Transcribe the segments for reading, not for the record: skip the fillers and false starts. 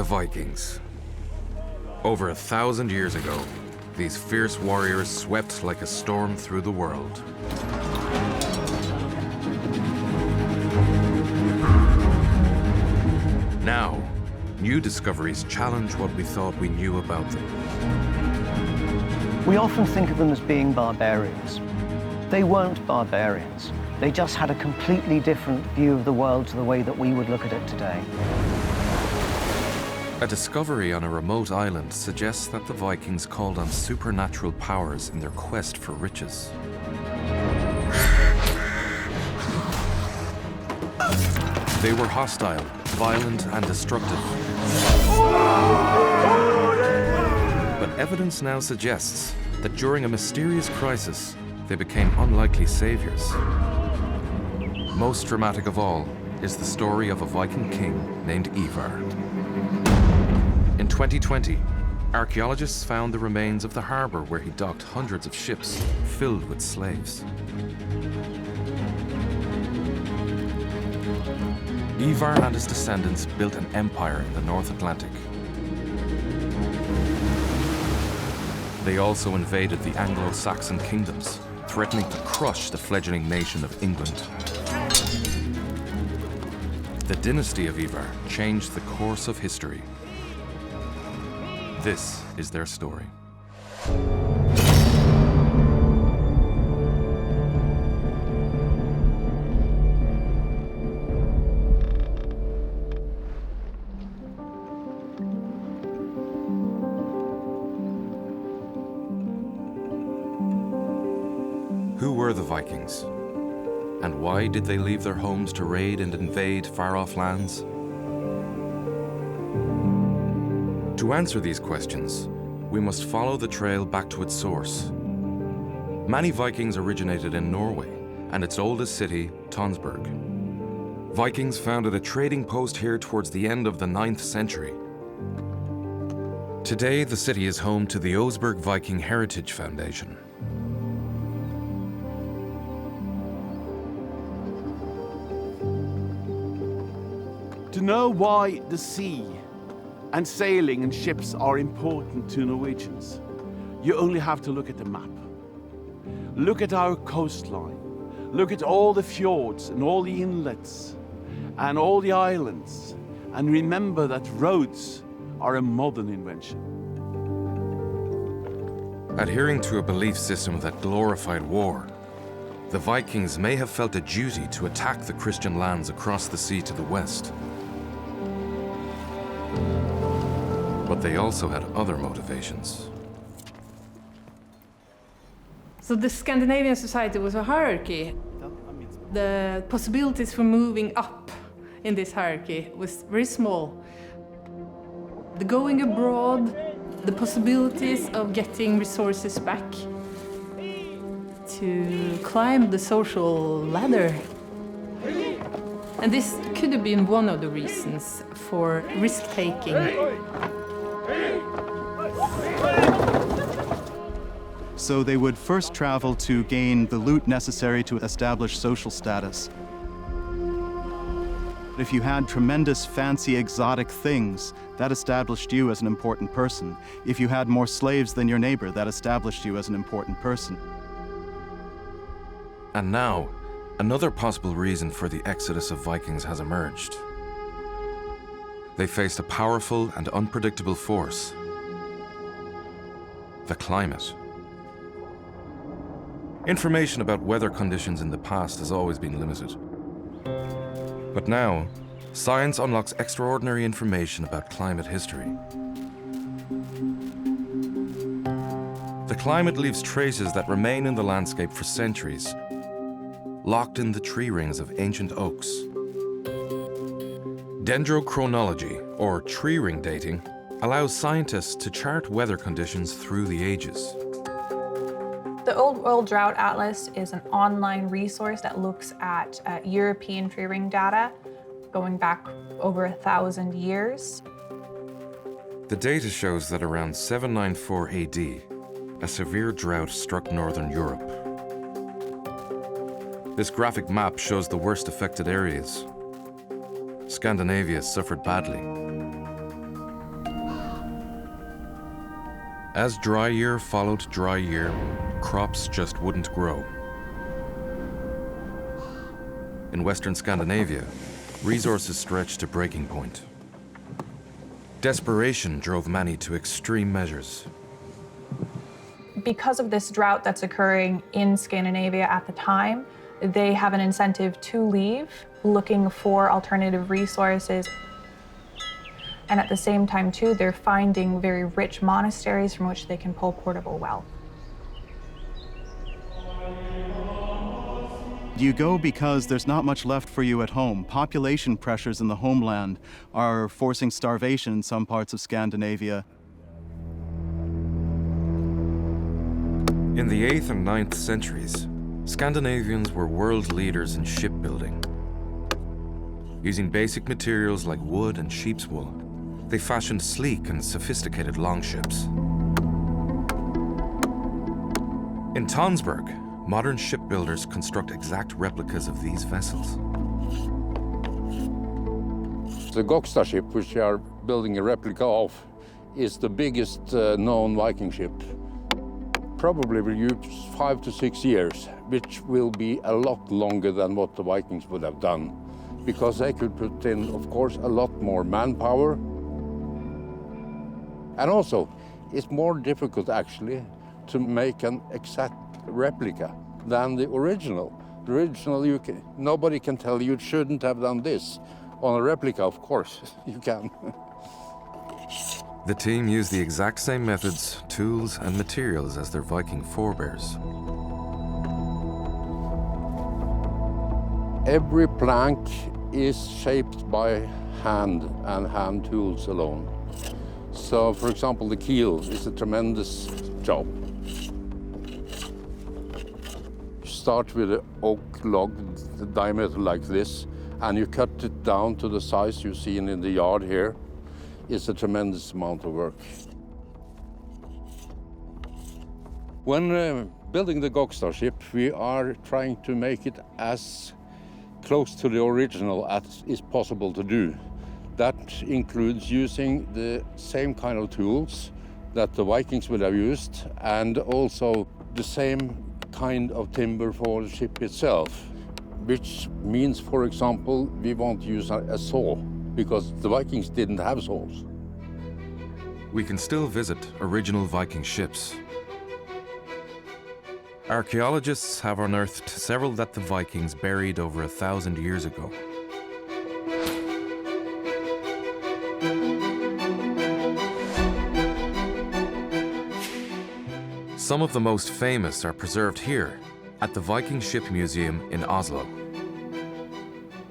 Vikings. Over 1,000 years ago, these fierce warriors swept like a storm through the world. Now, new discoveries challenge what we thought we knew about them. We often think of them as being barbarians. They weren't barbarians. They just had a completely different view of the world to the way that we would look at it today. A discovery on a remote island suggests that the Vikings called on supernatural powers in their quest for riches. They were hostile, violent, and destructive. But evidence now suggests that during a mysterious crisis, they became unlikely saviors. Most dramatic of all is the story of a Viking king named Ivar. In 2020, archaeologists found the remains of the harbor where he docked hundreds of ships filled with slaves. Ivar and his descendants built an empire in the North Atlantic. They also invaded the Anglo-Saxon kingdoms, threatening to crush the fledgling nation of England. The dynasty of Ivar changed the course of history. This is their story. Who were the Vikings? And why did they leave their homes to raid and invade far-off lands? To answer these questions, we must follow the trail back to its source. Many Vikings originated in Norway and its oldest city, Tonsberg. Vikings founded a trading post here towards the end of the 9th century. Today, the city is home to the Oseberg Viking Heritage Foundation. To know why the sea and sailing and ships are important to Norwegians, you only have to look at the map. Look at our coastline. Look at all the fjords and all the inlets and all the islands. And remember that roads are a modern invention. Adhering to a belief system that glorified war, the Vikings may have felt a duty to attack the Christian lands across the sea to the west. But they also had other motivations. So the Scandinavian society was a hierarchy. The possibilities for moving up in this hierarchy was very small. The going abroad, the possibilities of getting resources back, to climb the social ladder. And this could have been one of the reasons for risk-taking. So they would first travel to gain the loot necessary to establish social status. If you had tremendous, fancy, exotic things, that established you as an important person. If you had more slaves than your neighbor, that established you as an important person. And now, another possible reason for the exodus of Vikings has emerged. They faced a powerful and unpredictable force: the climate. Information about weather conditions in the past has always been limited. But now, science unlocks extraordinary information about climate history. The climate leaves traces that remain in the landscape for centuries, locked in the tree rings of ancient oaks. Dendrochronology, or tree ring dating, allows scientists to chart weather conditions through the ages. The Old World Drought Atlas is an online resource that looks at European tree ring data going back over 1,000 years. The data shows that around 794 AD, a severe drought struck northern Europe. This graphic map shows the worst affected areas. Scandinavia suffered badly. As dry year followed dry year, crops just wouldn't grow. In Western Scandinavia, resources stretched to breaking point. Desperation drove many to extreme measures. Because of this drought that's occurring in Scandinavia at the time, they have an incentive to leave, looking for alternative resources. And at the same time, too, they're finding very rich monasteries from which they can pull portable wealth. You go because there's not much left for you at home. Population pressures in the homeland are forcing starvation in some parts of Scandinavia. In the 8th and 9th centuries, Scandinavians were world leaders in shipbuilding. Using basic materials like wood and sheep's wool, they fashioned sleek and sophisticated longships. In Tonsberg, modern shipbuilders construct exact replicas of these vessels. The Gokstad ship, which we are building a replica of, is the biggest known Viking ship. Probably will use 5 to 6 years, which will be a lot longer than what the Vikings would have done, because they could put in, of course, a lot more manpower. And also, it's more difficult, actually, to make an exact replica than the original. The original, nobody can tell you shouldn't have done this. On a replica, of course, you can. The team used the exact same methods, tools, and materials as their Viking forebears. Every plank is shaped by hand and hand tools alone. So, for example, the keel is a tremendous job. You start with an oak log, the diameter like this, and you cut it down to the size you see in the yard here. It's a tremendous amount of work. When building the Gokstad ship, we are trying to make it as close to the original as is possible to do. That includes using the same kind of tools that the Vikings would have used, and also the same kind of timber for the ship itself, which means, for example, we won't use a saw, because the Vikings didn't have saws. We can still visit original Viking ships. Archaeologists have unearthed several that the Vikings buried over 1,000 years ago. Some of the most famous are preserved here at the Viking Ship Museum in Oslo.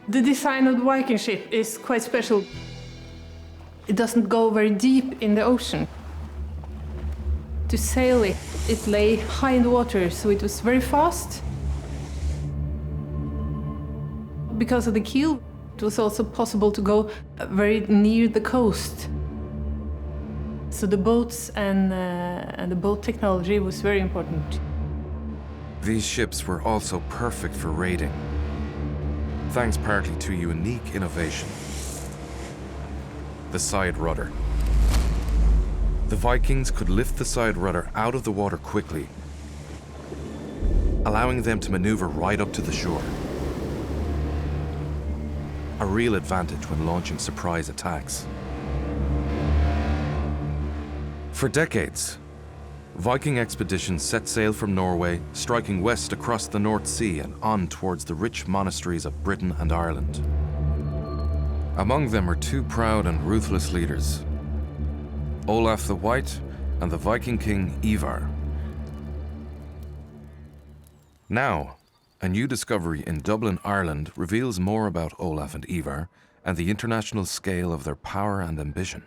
The design of the Viking ship is quite special. It doesn't go very deep in the ocean. To sail it, it lay high in the water, so it was very fast. Because of the keel, it was also possible to go very near the coast. So the boats and the boat technology was very important. These ships were also perfect for raiding, thanks partly to a unique innovation: the side rudder. The Vikings could lift the side rudder out of the water quickly, allowing them to maneuver right up to the shore. A real advantage when launching surprise attacks. For decades, Viking expeditions set sail from Norway, striking west across the North Sea and on towards the rich monasteries of Britain and Ireland. Among them were two proud and ruthless leaders, Olaf the White and the Viking king Ivar. Now, a new discovery in Dublin, Ireland reveals more about Olaf and Ivar and the international scale of their power and ambition.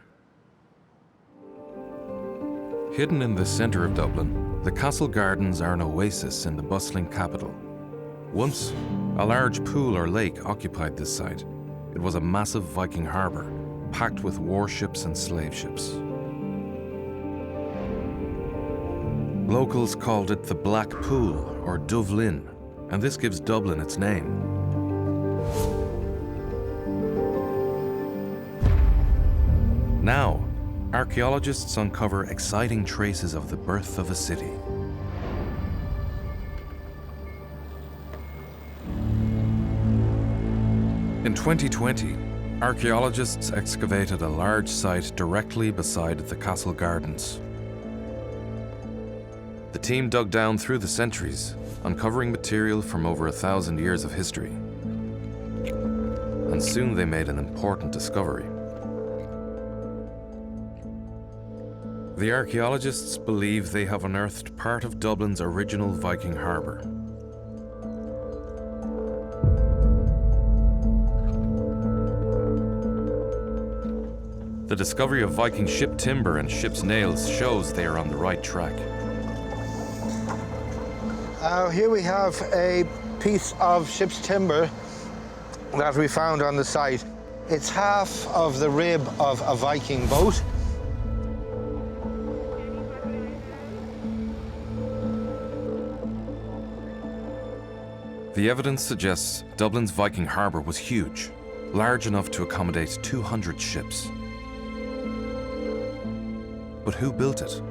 Hidden in the centre of Dublin, the castle gardens are an oasis in the bustling capital. Once, a large pool or lake occupied this site. It was a massive Viking harbour, packed with warships and slave ships. Locals called it the Black Pool, or Dublin, and this gives Dublin its name. Now, archaeologists uncover exciting traces of the birth of a city. In 2020, archaeologists excavated a large site directly beside the castle gardens. The team dug down through the centuries, uncovering material from over 1,000 years of history. And soon they made an important discovery. The archaeologists believe they have unearthed part of Dublin's original Viking harbour. The discovery of Viking ship timber and ship's nails shows they are on the right track. Here we have a piece of ship's timber that we found on the site. It's half of the rib of a Viking boat. The evidence suggests Dublin's Viking harbour was huge, large enough to accommodate 200 ships. But who built it?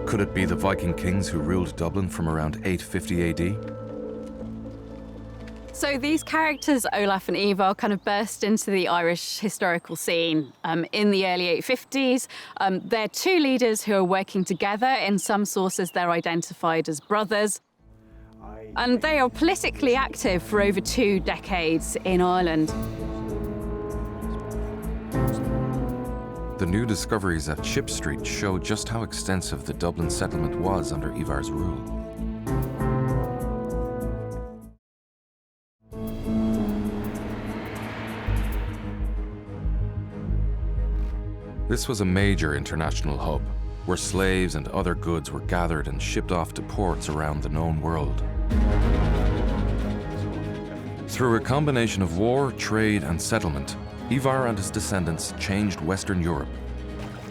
Could it be the Viking kings who ruled Dublin from around 850 AD? So these characters, Olaf and Ivar, kind of burst into the Irish historical scene in the early 850s. They're two leaders who are working together. In some sources, they're identified as brothers. And they are politically active for over 2 decades in Ireland. The new discoveries at Ship Street show just how extensive the Dublin settlement was under Ivar's rule. This was a major international hub, where slaves and other goods were gathered and shipped off to ports around the known world. Through a combination of war, trade, and settlement, Ivar and his descendants changed Western Europe,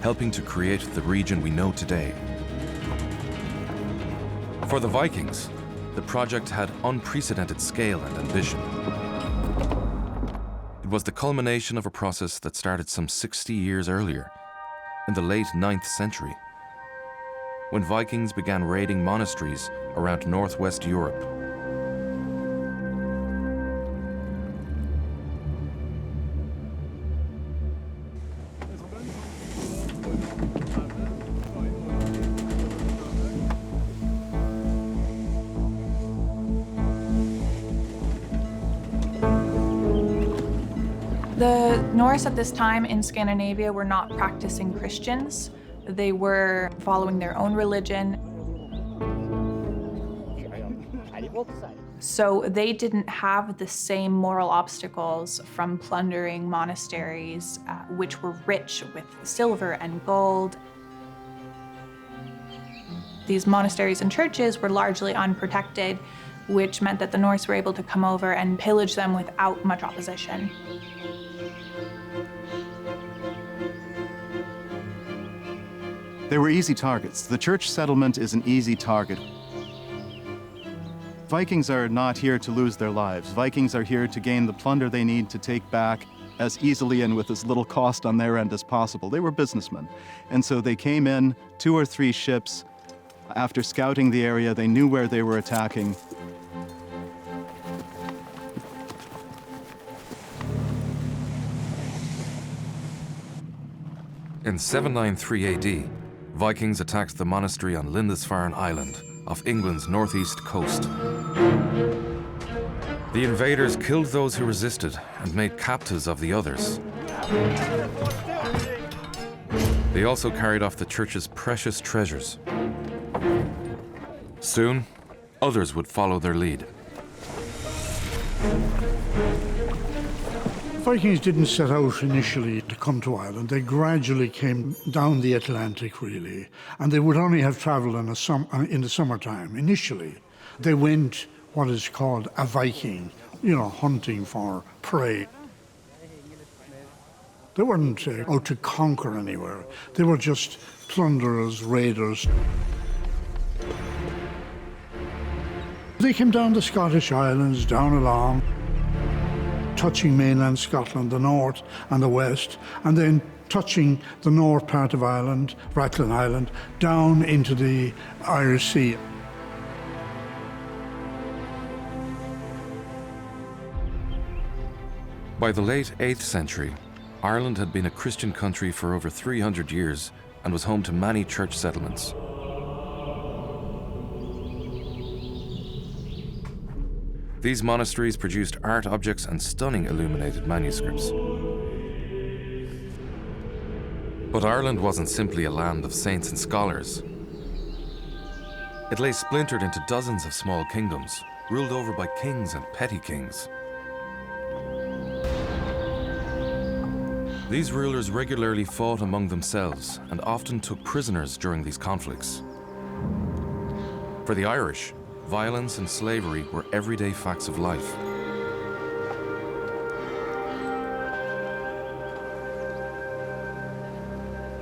helping to create the region we know today. For the Vikings, the project had unprecedented scale and ambition. It was the culmination of a process that started some 60 years earlier, in the late 9th century, when Vikings began raiding monasteries around northwest Europe. The Norse at this time in Scandinavia were not practicing Christians. They were following their own religion. So they didn't have the same moral obstacles from plundering monasteries, which were rich with silver and gold. These monasteries and churches were largely unprotected, which meant that the Norse were able to come over and pillage them without much opposition. They were easy targets. The church settlement is an easy target. Vikings are not here to lose their lives. Vikings are here to gain the plunder they need to take back as easily and with as little cost on their end as possible. They were businessmen. And so they came in, 2 or 3 ships. After scouting the area, they knew where they were attacking. In 793 AD, Vikings attacked the monastery on Lindisfarne Island, off England's northeast coast. The invaders killed those who resisted and made captives of the others. They also carried off the church's precious treasures. Soon, others would follow their lead. Vikings didn't set out initially to come to Ireland. They gradually came down the Atlantic, really, and they would only have travelled in the summertime. Initially, they went what is called a Viking, hunting for prey. They weren't out to conquer anywhere. They were just plunderers, raiders. They came down the Scottish Islands, down along. touching mainland Scotland, the north and the west, and then touching the north part of Ireland, Rathlin Island, down into the Irish Sea. By the late 8th century, Ireland had been a Christian country for over 300 years and was home to many church settlements. These monasteries produced art objects and stunning illuminated manuscripts. But Ireland wasn't simply a land of saints and scholars. It lay splintered into dozens of small kingdoms, ruled over by kings and petty kings. These rulers regularly fought among themselves and often took prisoners during these conflicts. For the Irish, violence and slavery were everyday facts of life.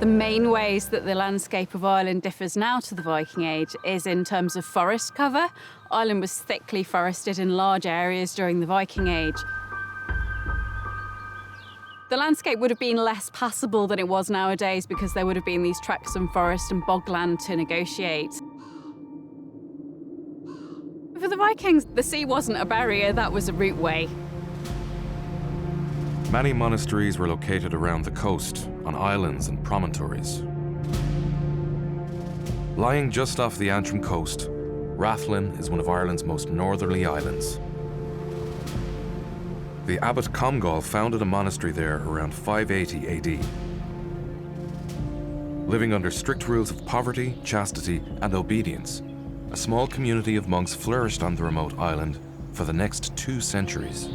The main ways that the landscape of Ireland differs now to the Viking Age is in terms of forest cover. Ireland was thickly forested in large areas during the Viking Age. The landscape would have been less passable than it was nowadays because there would have been these tracts of forest and bogland to negotiate. For the Vikings, the sea wasn't a barrier, that was a routeway. Many monasteries were located around the coast, on islands and promontories. Lying just off the Antrim coast, Rathlin is one of Ireland's most northerly islands. The abbot Comgall founded a monastery there around 580 AD. Living under strict rules of poverty, chastity, and obedience, a small community of monks flourished on the remote island for the next 2 centuries.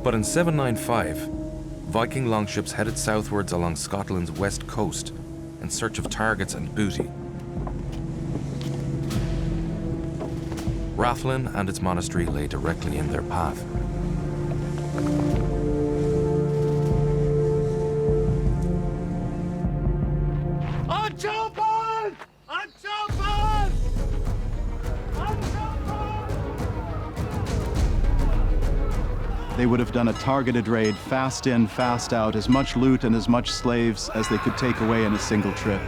But in 795, Viking longships headed southwards along Scotland's west coast in search of targets and booty. Rathlin and its monastery lay directly in their path. They would have done a targeted raid, fast in, fast out, as much loot and as much slaves as they could take away in a single trip.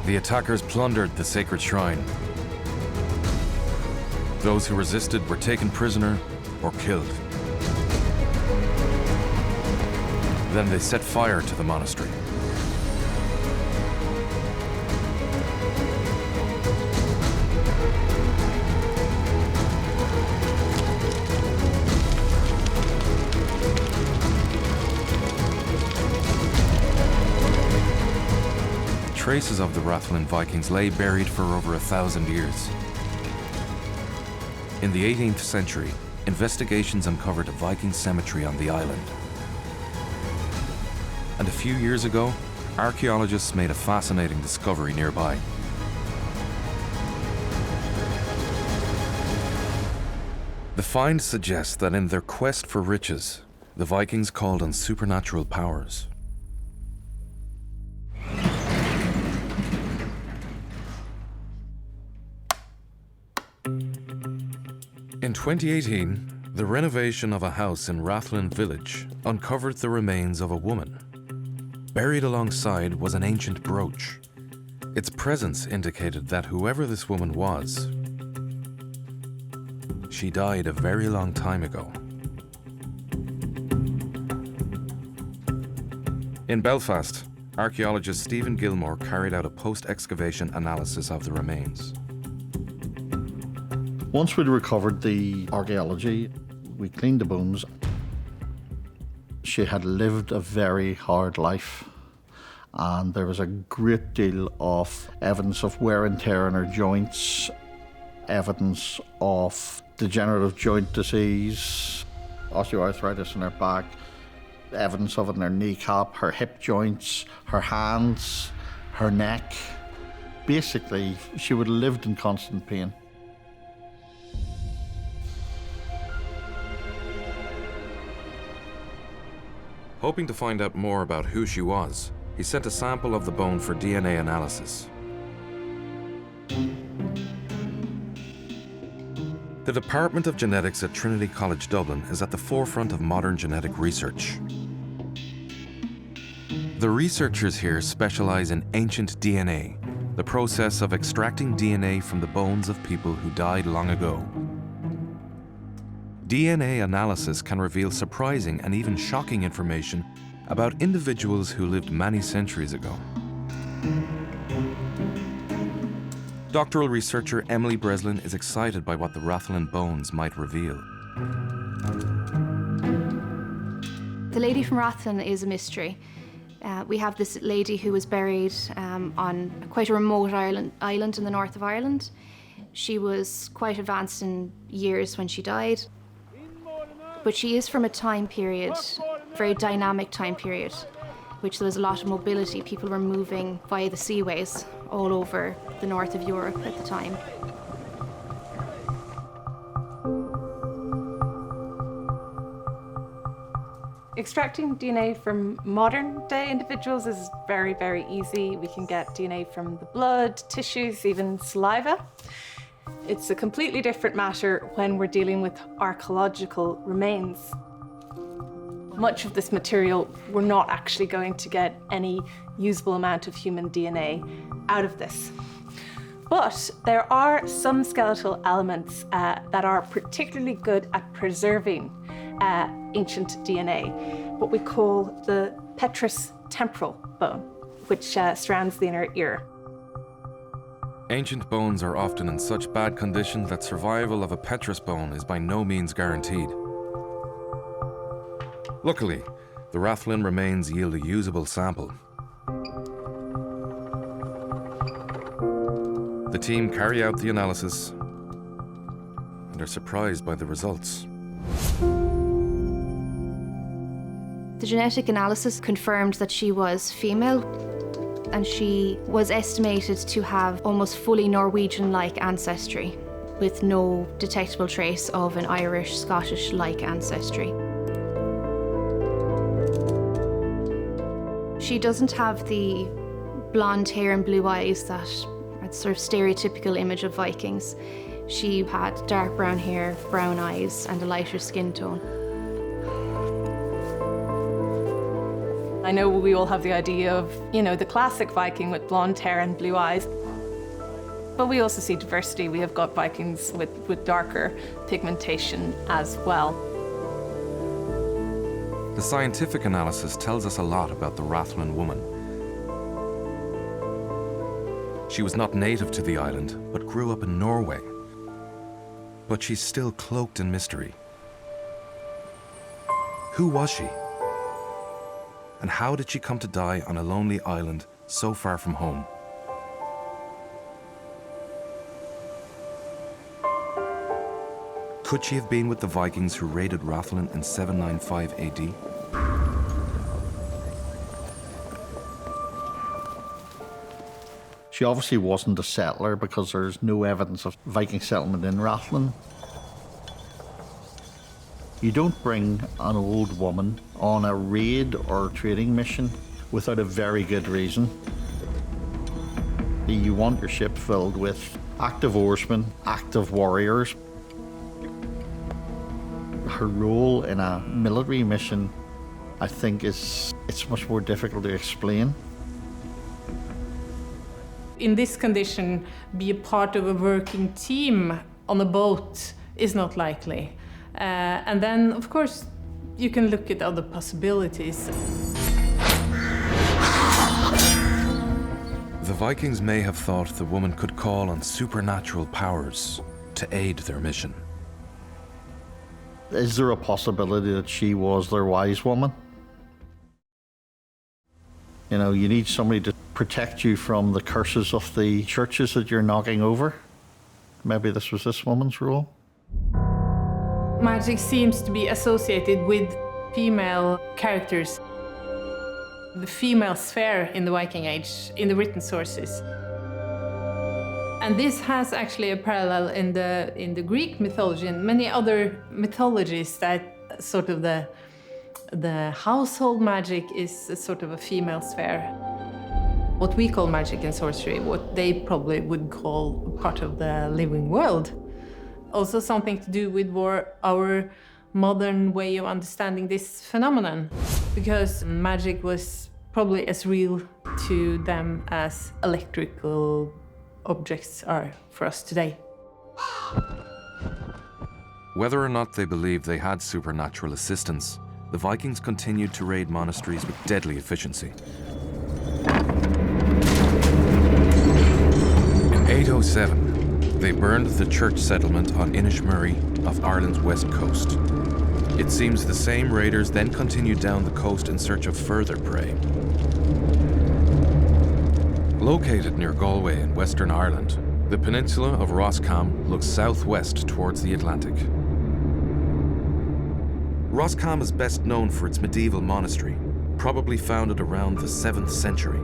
The attackers plundered the sacred shrine. Those who resisted were taken prisoner or killed. Then they set fire to the monastery. Traces of the Rathlin Vikings lay buried for over 1,000 years. In the 18th century, investigations uncovered a Viking cemetery on the island. And a few years ago, archaeologists made a fascinating discovery nearby. The find suggests that in their quest for riches, the Vikings called on supernatural powers. In 2018, the renovation of a house in Rathlin village uncovered the remains of a woman. Buried alongside was an ancient brooch. Its presence indicated that whoever this woman was, she died a very long time ago. In Belfast, archaeologist Stephen Gilmore carried out a post-excavation analysis of the remains. Once we'd recovered the archaeology, we cleaned the bones. She had lived a very hard life, and there was a great deal of evidence of wear and tear in her joints, evidence of degenerative joint disease, osteoarthritis in her back, evidence of it in her kneecap, her hip joints, her hands, her neck. Basically, she would have lived in constant pain. Hoping to find out more about who she was, he sent a sample of the bone for DNA analysis. The Department of Genetics at Trinity College Dublin is at the forefront of modern genetic research. The researchers here specialize in ancient DNA, the process of extracting DNA from the bones of people who died long ago. DNA analysis can reveal surprising and even shocking information about individuals who lived many centuries ago. Doctoral researcher Emily Breslin is excited by what the Rathlin bones might reveal. The lady from Rathlin is a mystery. We have this lady who was buried on quite a remote island in the north of Ireland. She was quite advanced in years when she died. But she is from a time period, very dynamic time period, which there was a lot of mobility. People were moving via the seaways all over the north of Europe at the time. Extracting DNA from modern day individuals is very, very easy. We can get DNA from the blood, tissues, even saliva. It's a completely different matter when we're dealing with archaeological remains. Much of this material, we're not actually going to get any usable amount of human DNA out of this. But there are some skeletal elements that are particularly good at preserving ancient DNA, what we call the petrous temporal bone, which surrounds the inner ear. Ancient bones are often in such bad condition that survival of a petrous bone is by no means guaranteed. Luckily, the Rathlin remains yield a usable sample. The team carry out the analysis and are surprised by the results. The genetic analysis confirmed that she was female, and she was estimated to have almost fully Norwegian-like ancestry, with no detectable trace of an Irish, Scottish-like ancestry. She doesn't have the blonde hair and blue eyes that are the sort of stereotypical image of Vikings. She had dark brown hair, brown eyes, and a lighter skin tone. I know we all have the idea of, the classic Viking with blonde hair and blue eyes. But we also see diversity. We have got Vikings with darker pigmentation as well. The scientific analysis tells us a lot about the Rathlin woman. She was not native to the island, but grew up in Norway. But she's still cloaked in mystery. Who was she? And how did she come to die on a lonely island so far from home? Could she have been with the Vikings who raided Rathlin in 795 AD? She obviously wasn't a settler because there's no evidence of Viking settlement in Rathlin. You don't bring an old woman on a raid or trading mission without a very good reason. You want your ship filled with active oarsmen, active warriors. Her role in a military mission, I think, it's much more difficult to explain. In this condition, be a part of a working team on a boat is not likely. And then, of course, you can look at other possibilities. The Vikings may have thought the woman could call on supernatural powers to aid their mission. Is there a possibility that she was their wise woman? You know, you need somebody to protect you from the curses of the churches that you're knocking over. Maybe this was this woman's role. Magic seems to be associated with female characters. The female sphere in the Viking Age, in the written sources. And this has actually a parallel in the Greek mythology and many other mythologies, that sort of the household magic is a sort of a female sphere. What we call magic and sorcery, what they probably would call part of the living world. Also something to do with our modern way of understanding this phenomenon, because magic was probably as real to them as electrical objects are for us today. Whether or not they believed they had supernatural assistance, the Vikings continued to raid monasteries with deadly efficiency. In 807, they burned the church settlement on Inishmurray off Ireland's west coast. It seems the same raiders then continued down the coast in search of further prey. Located near Galway in Western Ireland, the peninsula of Roscom looks southwest towards the Atlantic. Roscom is best known for its medieval monastery, probably founded around the 7th century.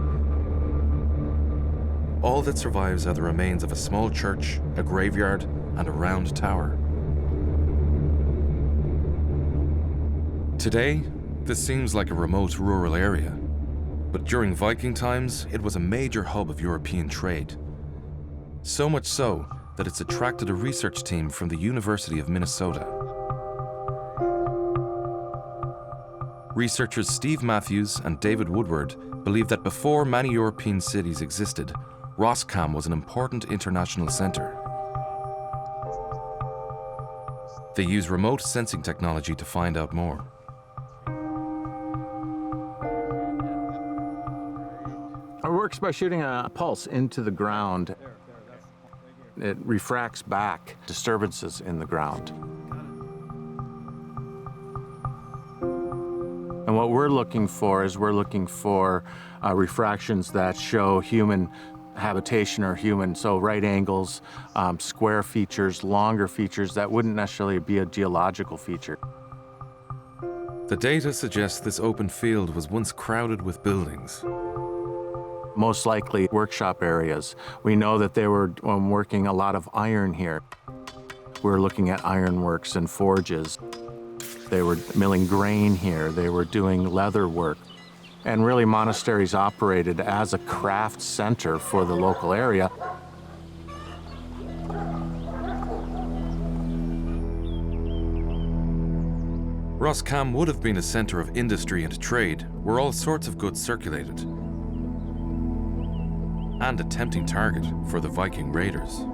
All that survives are the remains of a small church, a graveyard, and a round tower. Today, this seems like a remote rural area, but during Viking times, it was a major hub of European trade. So much so that it's attracted a research team from the University of Minnesota. Researchers Steve Matthews and David Woodward believe that before many European cities existed, Roscom was an important international center. They use remote sensing technology to find out more. It works by shooting a pulse into the ground. It refracts back disturbances in the ground. And what we're looking for is refractions that show human habitation or human, so right angles, square features, longer features that wouldn't necessarily be a geological feature. The data suggests this open field was once crowded with buildings. Most likely workshop areas. We know that they were working a lot of iron here. We're looking at ironworks and forges. They were milling grain here. They were doing leather work. And really, monasteries operated as a craft center for the local area. Roscom would have been a center of industry and trade, where all sorts of goods circulated, and a tempting target for the Viking raiders.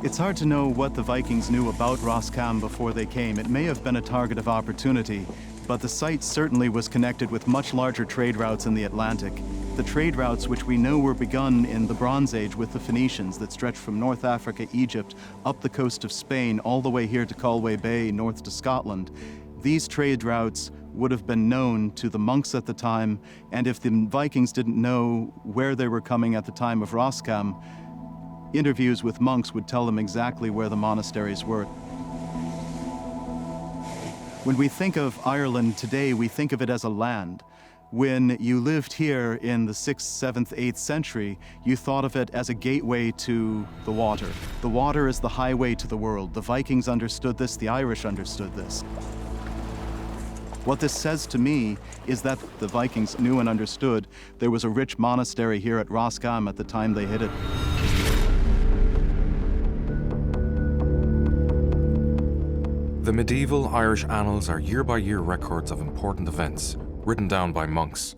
It's hard to know what the Vikings knew about Roscom before they came. It may have been a target of opportunity, but the site certainly was connected with much larger trade routes in the Atlantic. The trade routes which we know were begun in the Bronze Age with the Phoenicians that stretched from North Africa, Egypt, up the coast of Spain, all the way here to Galway Bay, north to Scotland. These trade routes would have been known to the monks at the time, and if the Vikings didn't know where they were coming at the time of Roscom, interviews with monks would tell them exactly where the monasteries were. When we think of Ireland today, we think of it as a land. When you lived here in the 6th, 7th, 8th century, you thought of it as a gateway to the water. The water is the highway to the world. The Vikings understood this, the Irish understood this. What this says to me is that the Vikings knew and understood there was a rich monastery here at Roscom at the time they hit it. The medieval Irish annals are year-by-year records of important events, written down by monks.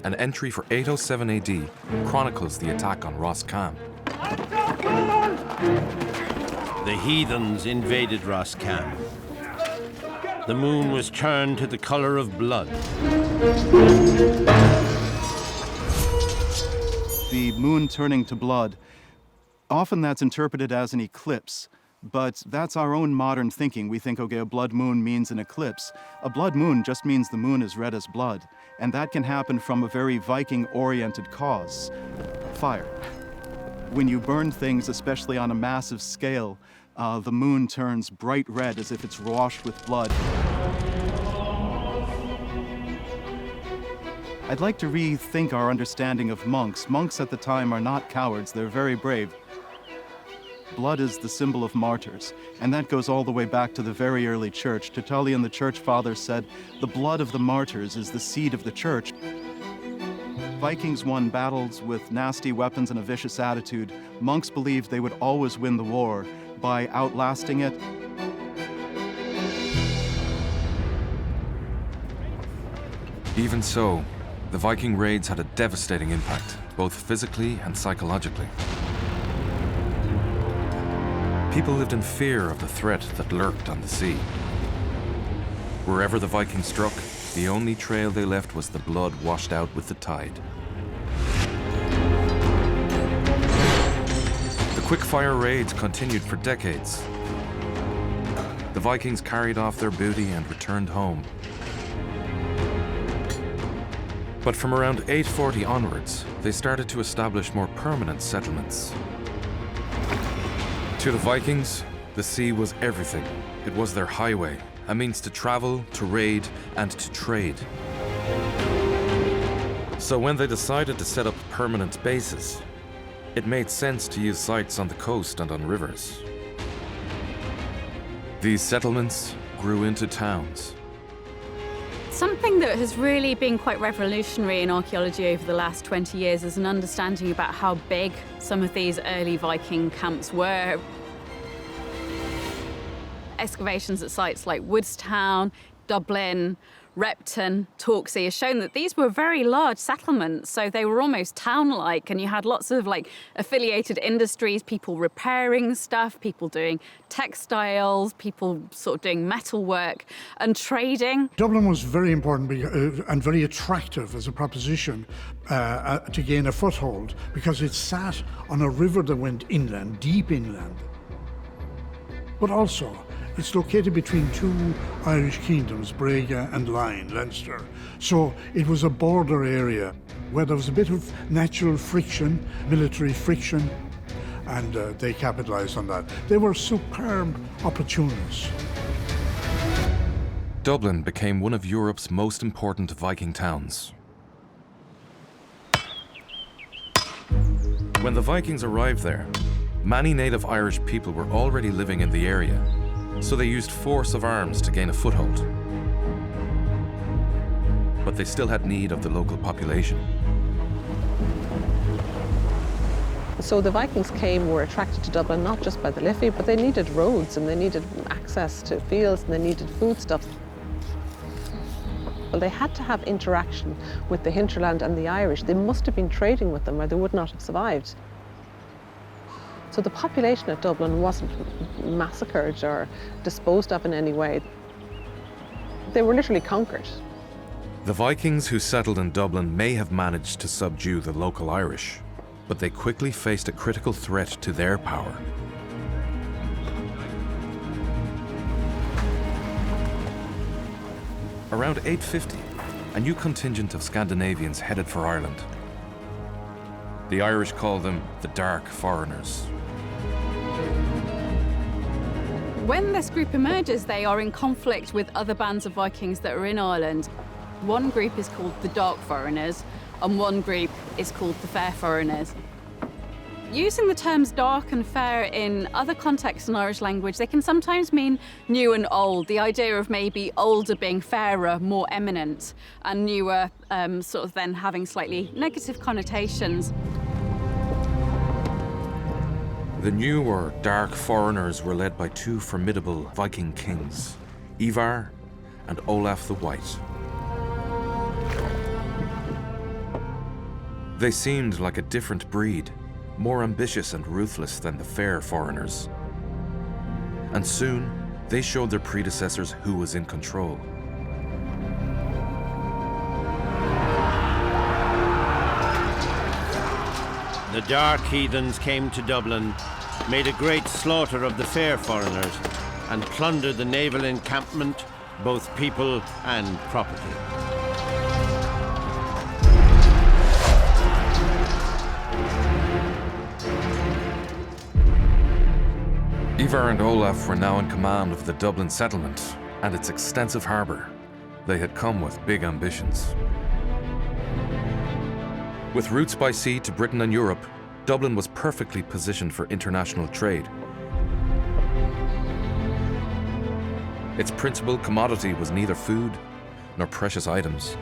An entry for 807 AD chronicles the attack on Roscom. The heathens invaded Roscom. The moon was turned to the color of blood. The moon turning to blood, often that's interpreted as an eclipse. But that's our own modern thinking. We think, okay, a blood moon means an eclipse. A blood moon just means the moon is red as blood. And that can happen from a very Viking-oriented cause, fire. When you burn things, especially on a massive scale, the moon turns bright red as if it's washed with blood. I'd like to rethink our understanding of monks. Monks at the time are not cowards, they're very brave. Blood is the symbol of martyrs, and that goes all the way back to the very early church. Tertullian, the church father, said, "The blood of the martyrs is the seed of the church." Vikings won battles with nasty weapons and a vicious attitude. Monks believed they would always win the war by outlasting it. Even so, the Viking raids had a devastating impact, both physically and psychologically. People lived in fear of the threat that lurked on the sea. Wherever the Vikings struck, the only trail they left was the blood washed out with the tide. The quick-fire raids continued for decades. The Vikings carried off their booty and returned home. But from around 840 onwards, they started to establish more permanent settlements. To the Vikings, the sea was everything. It was their highway, a means to travel, to raid, and to trade. So when they decided to set up permanent bases, it made sense to use sites on the coast and on rivers. These settlements grew into towns. Something that has really been quite revolutionary in archaeology over the last 20 years is an understanding about how big some of these early Viking camps were. Excavations at sites like Woodstown, Dublin, Repton, Torksey has shown that these were very large settlements, so they were almost town-like, and you had lots of affiliated industries, people repairing stuff, people doing textiles, people sort of doing metalwork and trading. Dublin was very important and very attractive as a proposition to gain a foothold, because it sat on a river that went inland, deep inland. But also, it's located between two Irish kingdoms, Brega and Line, Leinster. So it was a border area where there was a bit of natural friction, military friction, and they capitalized on that. They were superb opportunists. Dublin became one of Europe's most important Viking towns. When the Vikings arrived there, many native Irish people were already living in the area, so they used force of arms to gain a foothold. But they still had need of the local population. So the Vikings were attracted to Dublin not just by the Liffey, but they needed roads and they needed access to fields and they needed foodstuffs. Well, they had to have interaction with the hinterland and the Irish. They must have been trading with them or they would not have survived. So the population of Dublin wasn't massacred or disposed of in any way. They were literally conquered. The Vikings who settled in Dublin may have managed to subdue the local Irish, but they quickly faced a critical threat to their power. Around 850, a new contingent of Scandinavians headed for Ireland. The Irish call them the Dark Foreigners. When this group emerges, they are in conflict with other bands of Vikings that are in Ireland. One group is called the Dark Foreigners, and one group is called the Fair Foreigners. Using the terms dark and fair in other contexts in Irish language, they can sometimes mean new and old, the idea of maybe older being fairer, more eminent, and newer sort of then having slightly negative connotations. The new or Dark Foreigners were led by two formidable Viking kings, Ivar and Olaf the White. They seemed like a different breed, more ambitious and ruthless than the Fair Foreigners. And soon, they showed their predecessors who was in control. The Dark Heathens came to Dublin made a great slaughter of the fair foreigners and plundered the naval encampment, both people and property. Ivar and Olaf were now in command of the Dublin settlement and its extensive harbour. They had come with big ambitions. With routes by sea to Britain and Europe, Dublin was perfectly positioned for international trade. Its principal commodity was neither food nor precious items,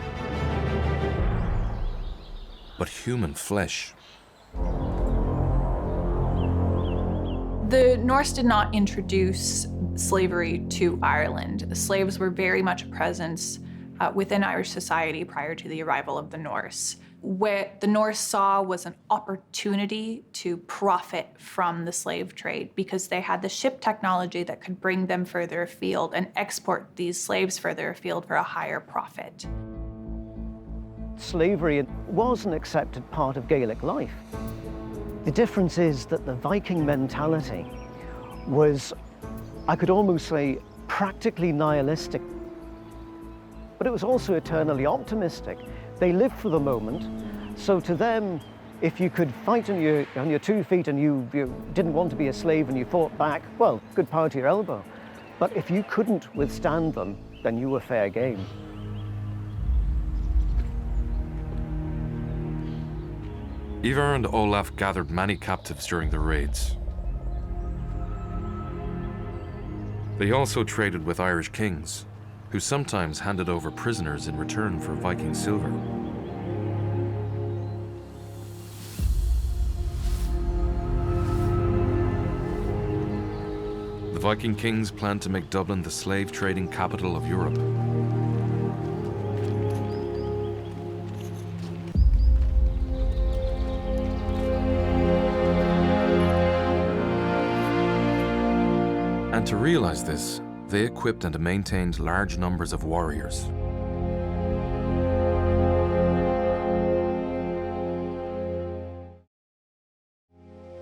but human flesh. The Norse did not introduce slavery to Ireland. Slaves were very much a presence within Irish society prior to the arrival of the Norse. What the Norse saw was an opportunity to profit from the slave trade because they had the ship technology that could bring them further afield and export these slaves further afield for a higher profit. Slavery was an accepted part of Gaelic life. The difference is that the Viking mentality was, I could almost say, practically nihilistic, but it was also eternally optimistic. They lived for the moment, so to them, if you could fight on your 2 feet and you didn't want to be a slave and you fought back, well, good power to your elbow. But if you couldn't withstand them, then you were fair game. Ivar and Olaf gathered many captives during the raids. They also traded with Irish kings, who sometimes handed over prisoners in return for Viking silver. The Viking kings planned to make Dublin the slave trading capital of Europe. And to realize this, they equipped and maintained large numbers of warriors.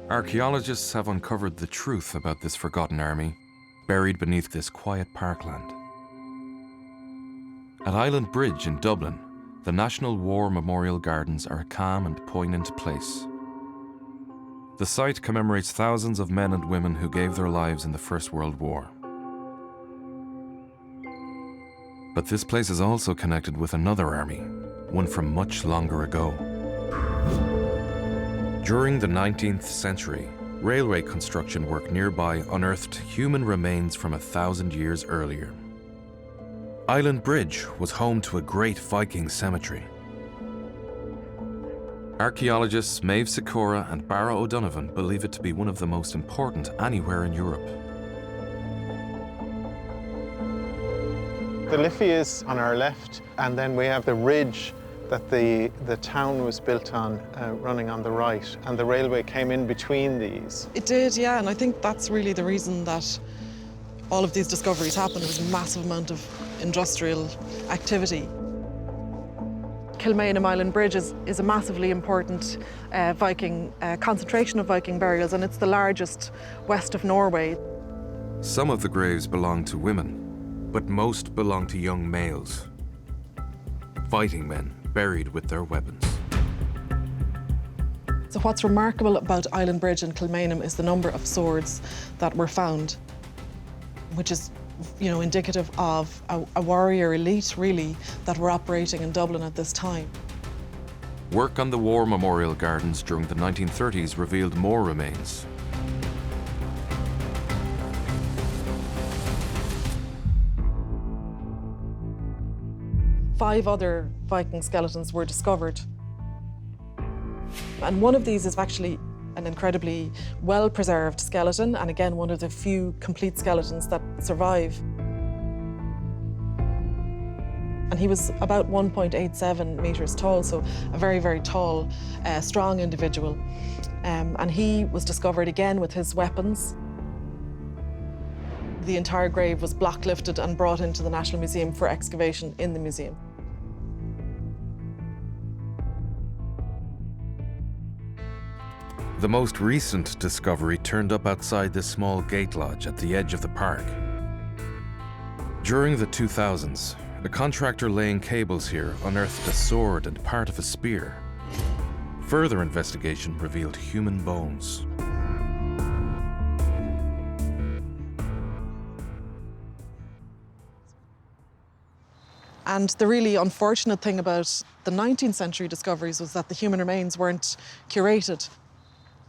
Archaeologists have uncovered the truth about this forgotten army, buried beneath this quiet parkland. At Island Bridge in Dublin, the National War Memorial Gardens are a calm and poignant place. The site commemorates thousands of men and women who gave their lives in the First World War. But this place is also connected with another army, one from much longer ago. During the 19th century, railway construction work nearby unearthed human remains from 1,000 years earlier. Island Bridge was home to a great Viking cemetery. Archaeologists Maeve Sikora and Barra O'Donovan believe it to be one of the most important anywhere in Europe. The Liffey is on our left, and then we have the ridge that the town was built on, running on the right, and the railway came in between these. It did, yeah, and I think that's really the reason that all of these discoveries happened. There was a massive amount of industrial activity. Kilmainham Island Bridge is a massively important Viking concentration of Viking burials, and it's the largest west of Norway. Some of the graves belong to women, but most belong to young males. Fighting men buried with their weapons. So what's remarkable about Island Bridge and Kilmainham is the number of swords that were found, which is, you know, indicative of a warrior elite, really, that were operating in Dublin at this time. Work on the War Memorial Gardens during the 1930s revealed more remains. Five other Viking skeletons were discovered. And one of these is actually an incredibly well-preserved skeleton, and again, one of the few complete skeletons that survive. And he was about 1.87 meters tall, so a very, very tall, strong individual. And he was discovered again with his weapons. The entire grave was block lifted and brought into the National Museum for excavation in the museum. The most recent discovery turned up outside this small gate lodge at the edge of the park. During the 2000s, a contractor laying cables here unearthed a sword and part of a spear. Further investigation revealed human bones. And the really unfortunate thing about the 19th century discoveries was that the human remains weren't curated.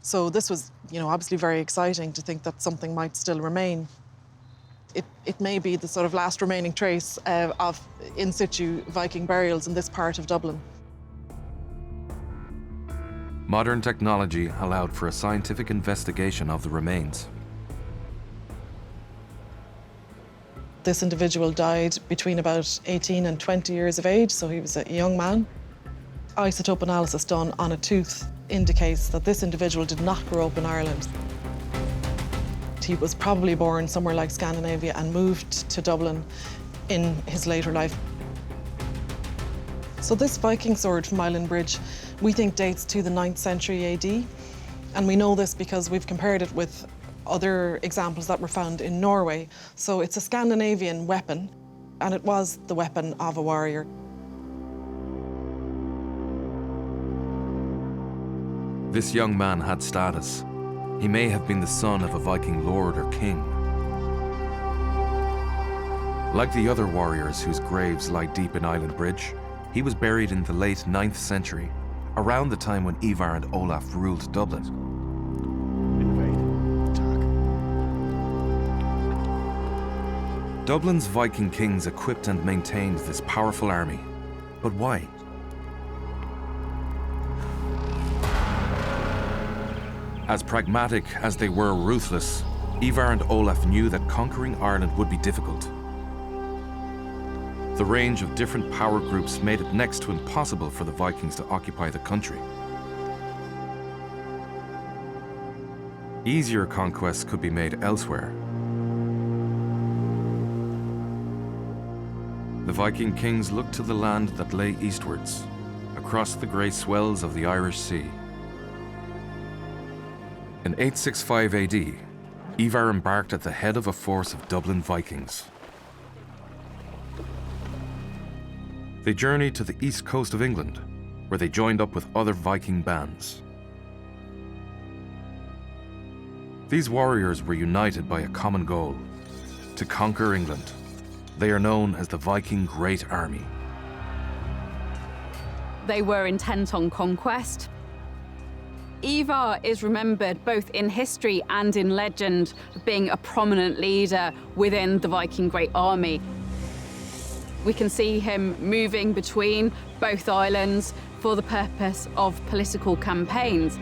So this was, obviously very exciting to think that something might still remain. It may be the sort of last remaining trace of in situ Viking burials in this part of Dublin. Modern technology allowed for a scientific investigation of the remains. This individual died between about 18 and 20 years of age, so he was a young man. Isotope analysis done on a tooth indicates that this individual did not grow up in Ireland. He was probably born somewhere like Scandinavia and moved to Dublin in his later life. So this Viking sword from Island Bridge, we think dates to the 9th century AD. And we know this because we've compared it with other examples that were found in Norway. So it's a Scandinavian weapon, and it was the weapon of a warrior. This young man had status. He may have been the son of a Viking lord or king. Like the other warriors whose graves lie deep in Island Bridge, he was buried in the late 9th century, around the time when Ivar and Olaf ruled Dublin. Dublin's Viking kings equipped and maintained this powerful army. But why? As pragmatic as they were ruthless, Ivar and Olaf knew that conquering Ireland would be difficult. The range of different power groups made it next to impossible for the Vikings to occupy the country. Easier conquests could be made elsewhere. The Viking kings looked to the land that lay eastwards, across the grey swells of the Irish Sea. In 865 AD, Ivar embarked at the head of a force of Dublin Vikings. They journeyed to the east coast of England, where they joined up with other Viking bands. These warriors were united by a common goal: to conquer England. They are known as the Viking Great Army. They were intent on conquest. Ivar is remembered both in history and in legend being a prominent leader within the Viking Great Army. We can see him moving between both islands for the purpose of political campaigns.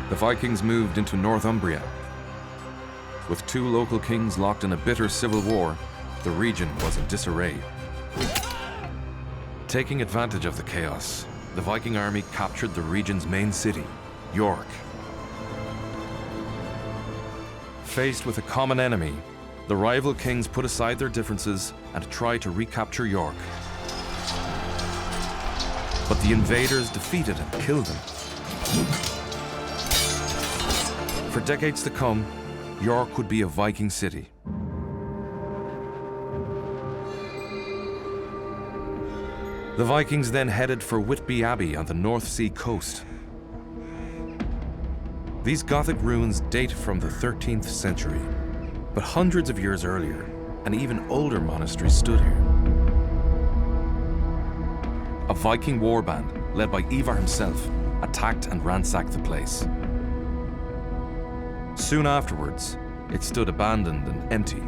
The Vikings moved into Northumbria. With two local kings locked in a bitter civil war, the region was in disarray. Taking advantage of the chaos, the Viking army captured the region's main city, York. Faced with a common enemy, the rival kings put aside their differences and tried to recapture York. But the invaders defeated and killed them. For decades to come, York would be a Viking city. The Vikings then headed for Whitby Abbey on the North Sea coast. These Gothic ruins date from the 13th century, but hundreds of years earlier, an even older monastery stood here. A Viking warband, led by Ivar himself, attacked and ransacked the place. Soon afterwards, it stood abandoned and empty.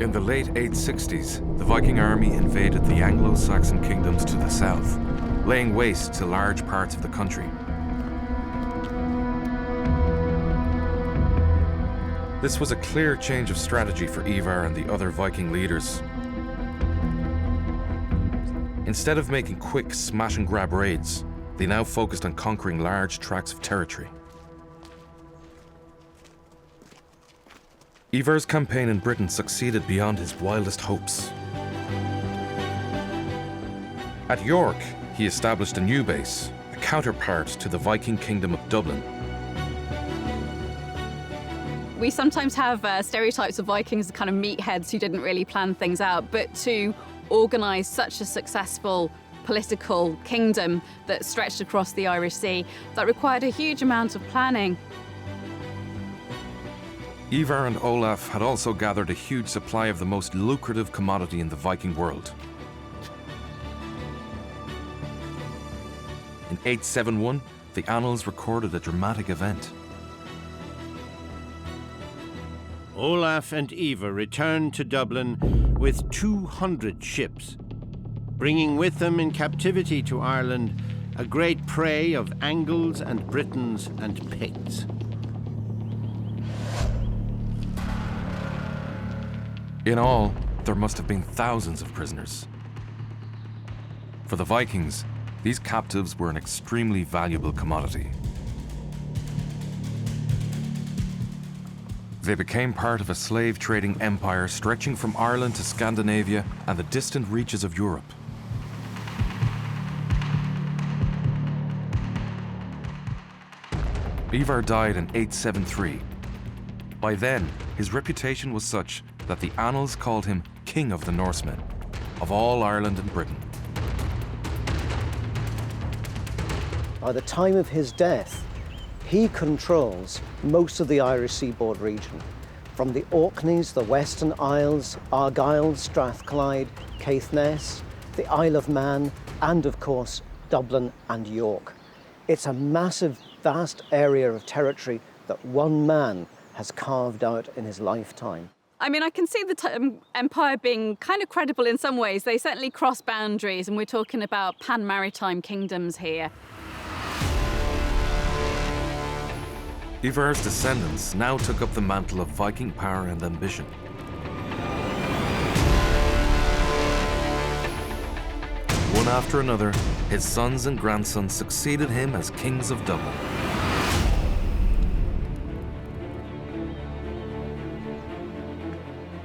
In the late 860s, the Viking army invaded the Anglo-Saxon kingdoms to the south, laying waste to large parts of the country. This was a clear change of strategy for Ivar and the other Viking leaders. Instead of making quick smash-and-grab raids, they now focused on conquering large tracts of territory. Ivar's campaign in Britain succeeded beyond his wildest hopes. At York, he established a new base, a counterpart to the Viking kingdom of Dublin. We sometimes have stereotypes of Vikings as kind of meatheads who didn't really plan things out, but to organise such a successful political kingdom that stretched across the Irish Sea, that required a huge amount of planning. Ivar and Olaf had also gathered a huge supply of the most lucrative commodity in the Viking world. In 871, the annals recorded a dramatic event. Olaf and Ivar returned to Dublin with 200 ships, bringing with them in captivity to Ireland a great prey of Angles and Britons and Picts. In all, there must have been thousands of prisoners. For the Vikings, these captives were an extremely valuable commodity. They became part of a slave trading empire stretching from Ireland to Scandinavia and the distant reaches of Europe. Ivar died in 873. By then, his reputation was such that the annals called him King of the Norsemen, of all Ireland and Britain. By the time of his death, he controls most of the Irish seaboard region, from the Orkneys, the Western Isles, Argyll, Strathclyde, Caithness, the Isle of Man, and of course, Dublin and York. It's a massive, vast area of territory that one man has carved out in his lifetime. I mean, I can see the empire being kind of credible in some ways. They certainly cross boundaries, and we're talking about pan-maritime kingdoms here. Ivar's descendants now took up the mantle of Viking power and ambition. One after another, his sons and grandsons succeeded him as kings of Dublin.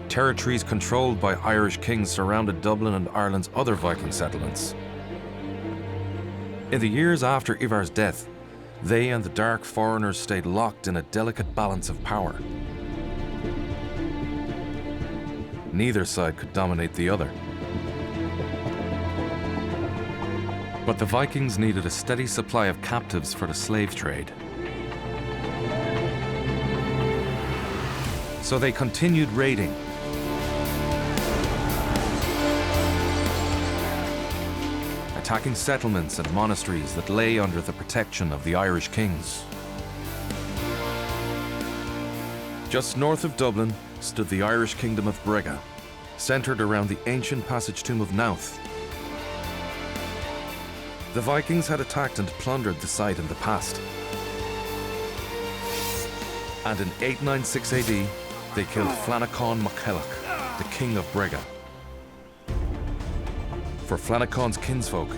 Territories controlled by Irish kings surrounded Dublin and Ireland's other Viking settlements. In the years after Ivar's death, they and the dark foreigners stayed locked in a delicate balance of power. Neither side could dominate the other. But the Vikings needed a steady supply of captives for the slave trade. So they continued raiding. Attacking settlements and monasteries that lay under the protection of the Irish kings. Just north of Dublin stood the Irish kingdom of Brega, centred around the ancient passage tomb of Knowth. The Vikings had attacked and plundered the site in the past. And in 896 AD, they killed Flanacán mac Ceallacht, the king of Brega. For Flanacán's kinsfolk,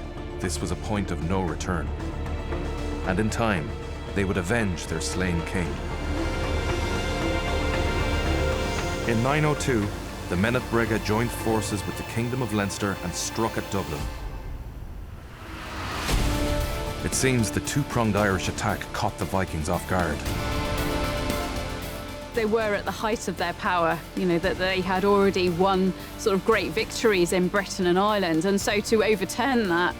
this was a point of no return. And in time, they would avenge their slain king. In 902, the men at Brega joined forces with the Kingdom of Leinster and struck at Dublin. It seems the two-pronged Irish attack caught the Vikings off guard. They were at the height of their power, you know, that they had already won sort of great victories in Britain and Ireland, and so to overturn that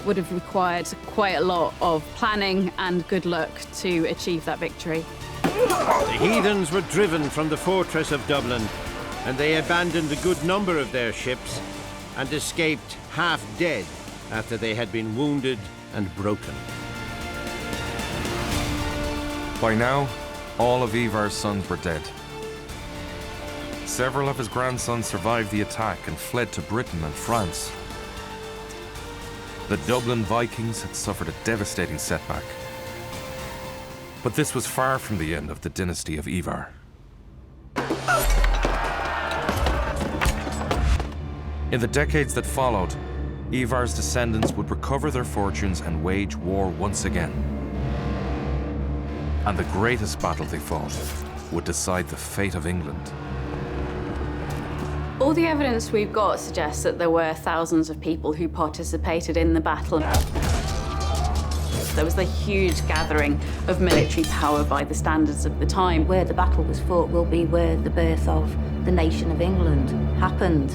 would have required quite a lot of planning and good luck to achieve that victory. The heathens were driven from the fortress of Dublin, and they abandoned a good number of their ships and escaped half dead after they had been wounded and broken. By now, all of Ivar's sons were dead. Several of his grandsons survived the attack and fled to Britain and France. The Dublin Vikings had suffered a devastating setback. But this was far from the end of the dynasty of Ivar. In the decades that followed, Ivar's descendants would recover their fortunes and wage war once again. And the greatest battle they fought would decide the fate of England. All the evidence we've got suggests that there were thousands of people who participated in the battle. There was a huge gathering of military power by the standards of the time. Where the battle was fought will be where the birth of the nation of England happened.